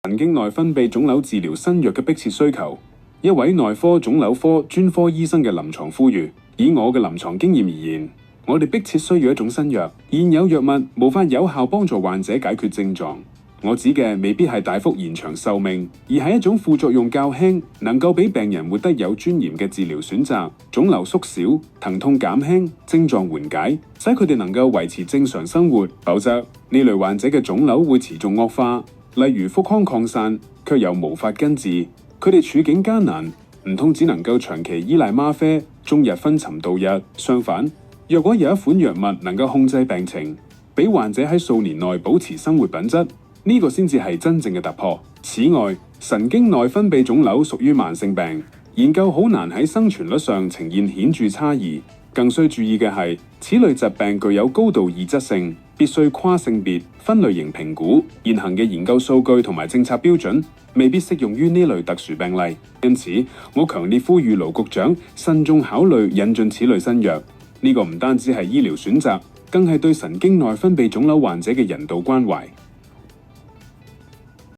神經內分泌腫瘤治療新藥嘅迫切需求。一位內科腫瘤科專科醫生嘅臨床呼籲：以我嘅臨床經驗而言，我哋迫切需要一種新藥。現有藥物無法有效幫助患者解決症狀。我指嘅未必係大幅延長壽命，而係一種副作用較輕，能夠俾病人活得有尊嚴嘅治療選擇。腫瘤縮小，疼痛減輕，症狀緩解，使佢哋能夠維持正常生活。否則，呢類患者嘅腫瘤會持續惡化，例如腹腔擴散，卻又無法根治。佢哋處境艱難，唔通只能夠長期依賴嗎啡，終日昏沉度日。相反，若果有一款藥物能夠控制病情，俾患者喺數年內保持生活品質，呢個先至係真正嘅突破。此外，神經內分泌腫瘤屬於慢性病，研究好難喺生存率上呈現顯著差異。更需注意嘅係，此類疾病具有高度異質性，必須跨性別、分類型評估。現行嘅研究數據同埋政策標準未必適用於呢類特殊病例，因此我強烈呼籲盧局長慎重考慮引進此類新藥。呢個唔單止係醫療選擇，更係對神經內分泌腫瘤患者嘅人道關懷。